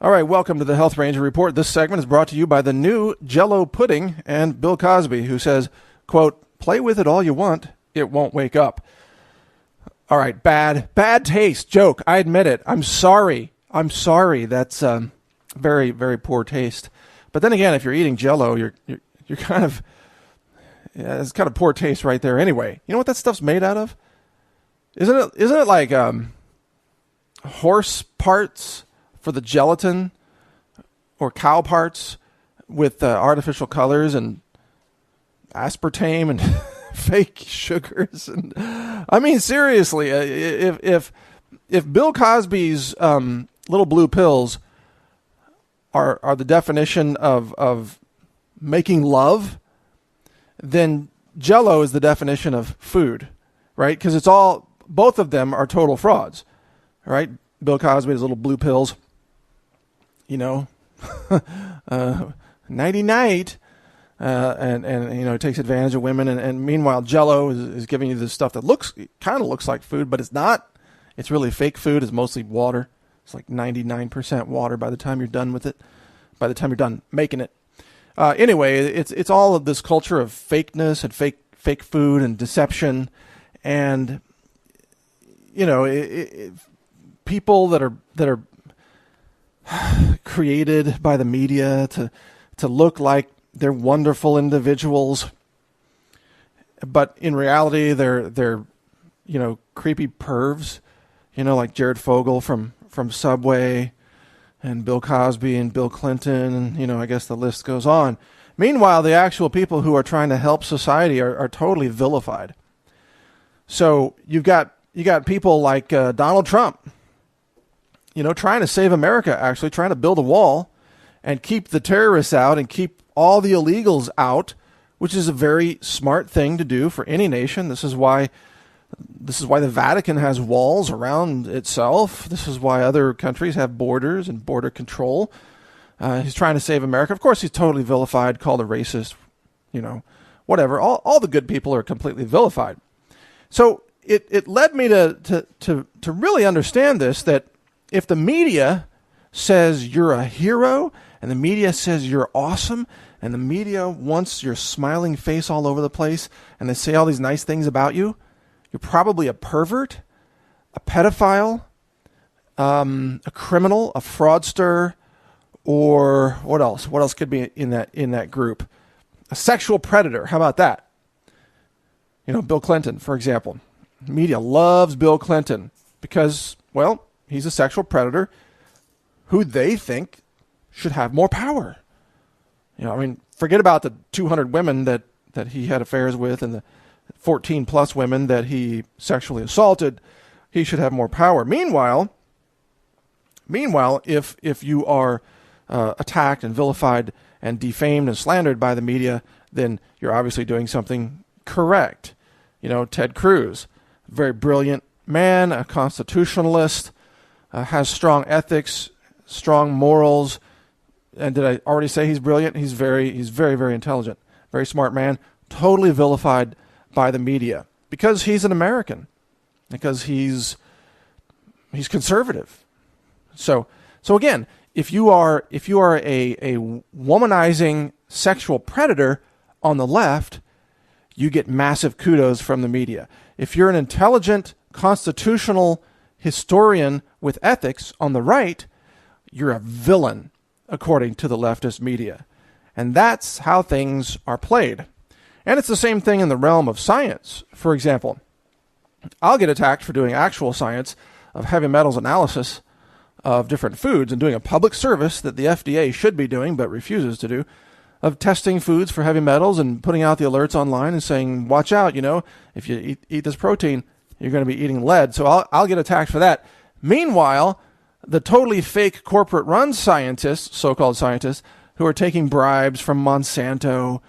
All right, welcome to the Health Ranger Report. This segment is brought to you by the new Jell-O pudding and Bill Cosby, who says, quote, "Play with it all you want, it won't wake up." All right, bad taste. Joke. I admit it. I'm sorry. That's very, very poor taste. But then again, if you're eating Jell-O, you're kind of, yeah, it's kind of poor taste right there anyway. You know what that stuff's made out of? Isn't it like horse parts for the gelatin, or cow parts with artificial colors and aspartame and fake sugars? And I mean, seriously, if Bill Cosby's little blue pills are the definition of making love, then Jell-O is the definition of food, right? Because both of them are total frauds, right? Bill Cosby's little blue pills, nighty night, and takes advantage of women, and meanwhile Jell-O is giving you this stuff that kind of looks like food, but it's not. It's really fake food. It's mostly water. It's like 99% water by the time you're done with it. By the time you're done making it. Anyway, it's all of this culture of fakeness and fake food and deception, and people that are created by the media to look like they're wonderful individuals, but in reality they're creepy pervs, like Jared Fogle from Subway, and Bill Cosby and Bill Clinton, and I guess the list goes on. Meanwhile, the actual people who are trying to help society are totally vilified. So you got people like Donald Trump, trying to save America, actually trying to build a wall and keep the terrorists out and keep all the illegals out, which is a very smart thing to do for any nation. This is why the Vatican has walls around itself. This is why other countries have borders and border control. He's trying to save America. Of course, he's totally vilified, called a racist, whatever. All the good people are completely vilified. So it led me to really understand this, that if the media says you're a hero, and the media says you're awesome, and the media wants your smiling face all over the place, and they say all these nice things about you, you're probably a pervert, a pedophile, a criminal, a fraudster, or what else? What else could be in that group? A sexual predator. How about that? Bill Clinton, for example. The media loves Bill Clinton because, well, he's a sexual predator who they think should have more power. Forget about the 200 women that he had affairs with and the 14 plus women that he sexually assaulted. He should have more power. Meanwhile, if you are attacked and vilified and defamed and slandered by the media, then you're obviously doing something correct. Ted Cruz, very brilliant man, a constitutionalist, has strong ethics, strong morals. And did I already say he's brilliant? He's very, very intelligent, very smart man, totally vilified by the media because he's an American, because he's conservative. So again, if you are a womanizing sexual predator on the left, you get massive kudos from the media. If you're an intelligent constitutional historian with ethics on the right, you're a villain, according to the leftist media. And that's how things are played. And it's the same thing in the realm of science. For example, I'll get attacked for doing actual science of heavy metals analysis of different foods and doing a public service that the FDA should be doing but refuses to do, of testing foods for heavy metals and putting out the alerts online and saying, watch out, if you eat this protein, you're going to be eating lead. So I'll get attacked for that. Meanwhile, the totally fake corporate-run scientists, so-called scientists, who are taking bribes from Monsanto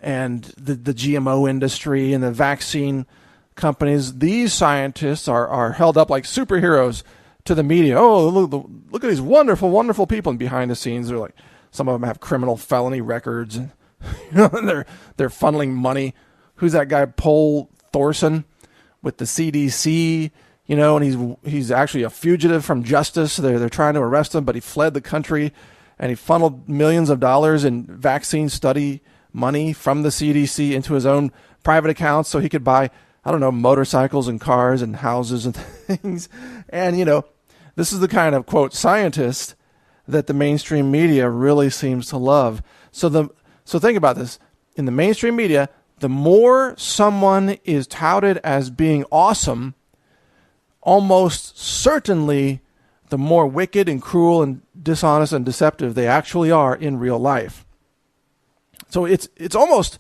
and the GMO industry and the vaccine companies, these scientists are held up like superheroes to the media. Oh, look at these wonderful, wonderful people. And behind the scenes, they're like, some of them have criminal felony records, and they're funneling money. Who's that guy, Paul Thorson, with the CDC? and he's actually a fugitive from justice. They're trying to arrest him, but he fled the country, and he funneled millions of dollars in vaccine study money from the CDC into his own private accounts so he could buy, motorcycles and cars and houses and things. And, this is the kind of, quote, scientist that the mainstream media really seems to love. So think about this. In the mainstream media, the more someone is touted as being awesome, almost certainly the more wicked and cruel and dishonest and deceptive they actually are in real life. So it's almost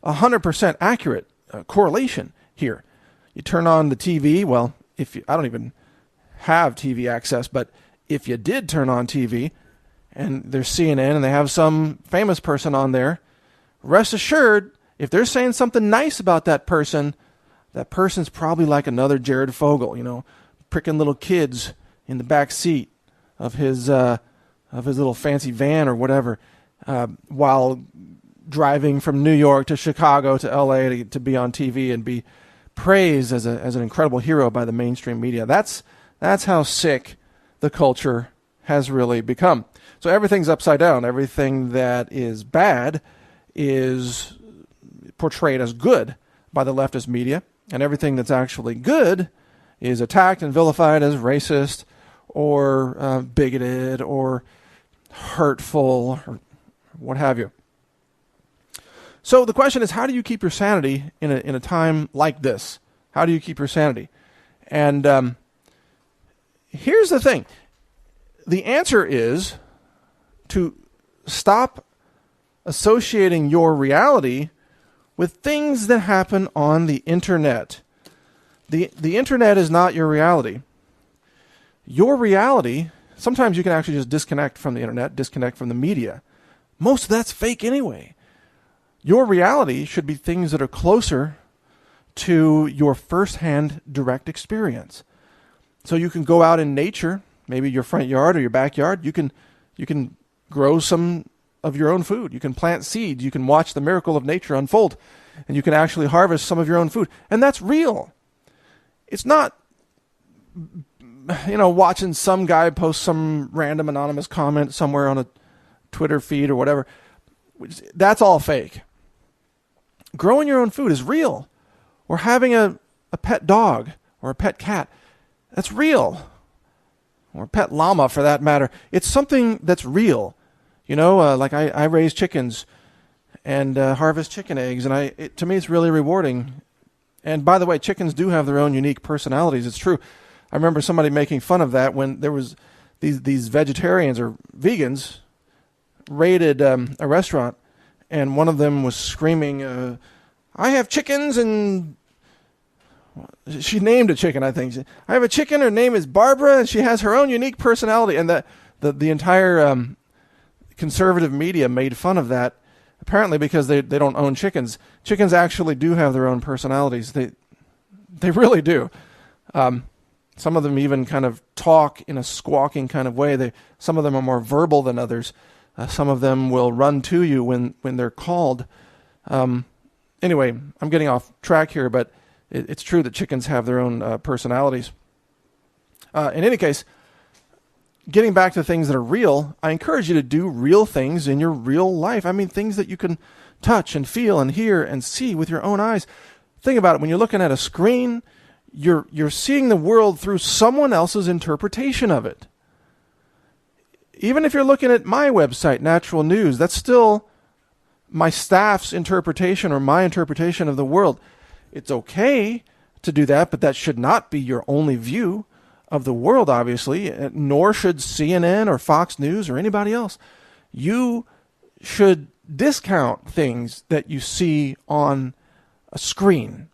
100% accurate correlation here. You turn on the TV. Well, I don't even have TV access, but if you did turn on TV and there's CNN and they have some famous person on there, rest assured, if they're saying something nice about that person's probably like another Jared Fogle, pricking little kids in the back seat of his little fancy van or whatever, while driving from New York to Chicago to LA to be on TV and be praised as an incredible hero by the mainstream media. That's how sick the culture has really become. So everything's upside down. Everything that is bad is portrayed as good by the leftist media, and everything that's actually good is attacked and vilified as racist or bigoted or hurtful or what have you. So the question is, how do you keep your sanity in a time like this? How do you keep your sanity? And here's the thing. The answer is to stop associating your reality with things that happen on the internet. The internet is not your reality. Your reality, sometimes you can actually just disconnect from the internet, disconnect from the media. Most of that's fake anyway. Your reality should be things that are closer to your firsthand direct experience. So you can go out in nature, maybe your front yard or your backyard. You can grow some of your own food. You can plant seeds. You can watch the miracle of nature unfold, and you can actually harvest some of your own food. And that's real. It's not, watching some guy post some random anonymous comment somewhere on a Twitter feed or whatever. That's all fake. Growing your own food is real. Or having a pet dog or a pet cat, that's real. Or a pet llama for that matter. It's something that's real. Like I raise chickens and harvest chicken eggs, and to me it's really rewarding. And by the way, chickens do have their own unique personalities. It's true. I remember somebody making fun of that when there was these vegetarians or vegans raided a restaurant, and one of them was screaming, I have chickens, and she named a chicken, I think. I have a chicken, her name is Barbara, and she has her own unique personality. And the entire conservative media made fun of that, apparently because they don't own chickens. Chickens actually do have their own personalities. They really do. Some of them even kind of talk in a squawking kind of way. Some of them are more verbal than others. Some of them will run to you when they're called. Anyway, I'm getting off track here, but it's true that chickens have their own personalities. In any case, getting back to things that are real, I encourage you to do real things in your real life. I mean, things that you can touch and feel and hear and see with your own eyes. Think about it. When you're looking at a screen, you're seeing the world through someone else's interpretation of it. Even if you're looking at my website, Natural News, that's still my staff's interpretation or my interpretation of the world. It's okay to do that, but that should not be your only view of the world, obviously, nor should CNN or Fox News or anybody else. You should discount things that you see on a screen.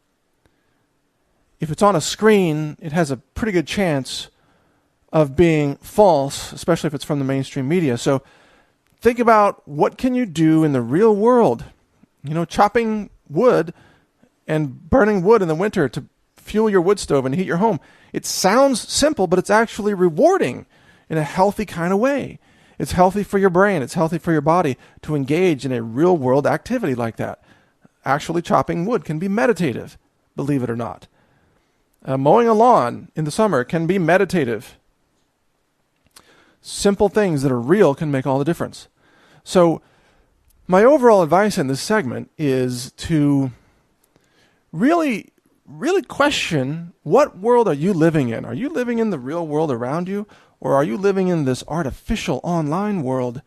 If it's on a screen, it has a pretty good chance of being false, especially if it's from the mainstream media. So think about what can you do in the real world. Chopping wood and burning wood in the winter to fuel your wood stove and heat your home. It sounds simple, but it's actually rewarding in a healthy kind of way. It's healthy for your brain. It's healthy for your body to engage in a real world activity like that. Actually, chopping wood can be meditative, believe it or not. Mowing a lawn in the summer can be meditative. Simple things that are real can make all the difference. So my overall advice in this segment is to really question, what world are you living in? Are you living in the real world around you? Or are you living in this artificial online world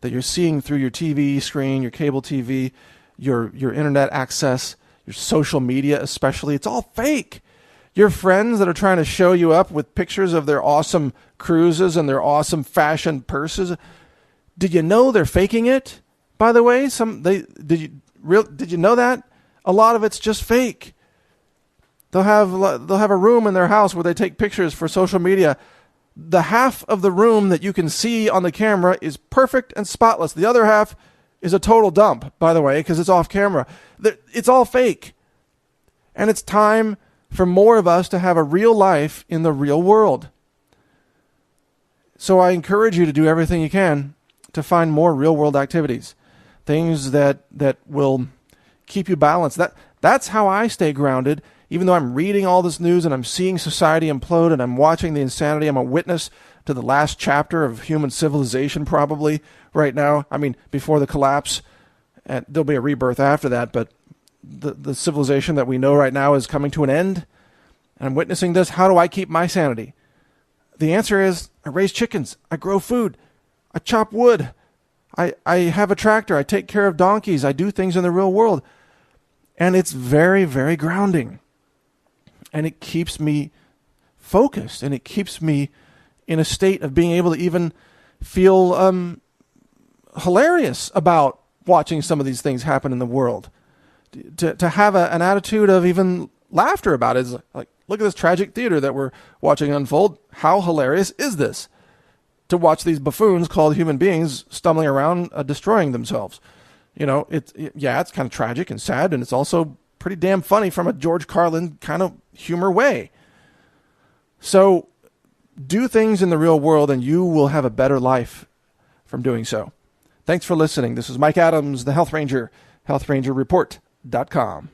that you're seeing through your TV screen, your cable TV, your internet access, your social media especially? It's all fake. Your friends that are trying to show you up with pictures of their awesome cruises and their awesome fashion purses, did you know they're faking it? By the way, did you know that? A lot of it's just fake. They'll have a room in their house where they take pictures for social media. The half of the room that you can see on the camera is perfect and spotless. The other half is a total dump, by the way, because it's off camera. It's all fake. And it's time for more of us to have a real life in the real world. So I encourage you to do everything you can to find more real world activities, things that will keep you balanced. That's how I stay grounded, even though I'm reading all this news and I'm seeing society implode and I'm watching the insanity. I'm a witness to the last chapter of human civilization probably right now. I mean, before the collapse, and there'll be a rebirth after that, but the civilization that we know right now is coming to an end, and I'm witnessing this. How do I keep my sanity? The answer is I raise chickens, I grow food, I chop wood, I have a tractor, I take care of donkeys, I do things in the real world. And it's very, very grounding. And it keeps me focused, and it keeps me in a state of being able to even feel hilarious about watching some of these things happen in the world. To have an attitude of even laughter about it is like, look at this tragic theater that we're watching unfold. How hilarious is this? To watch these buffoons called human beings stumbling around, destroying themselves. You know, it's kind of tragic and sad, and it's also pretty damn funny from a George Carlin kind of humor way. So do things in the real world, and you will have a better life from doing so. Thanks for listening. This is Mike Adams, the Health Ranger, healthrangerreport.com.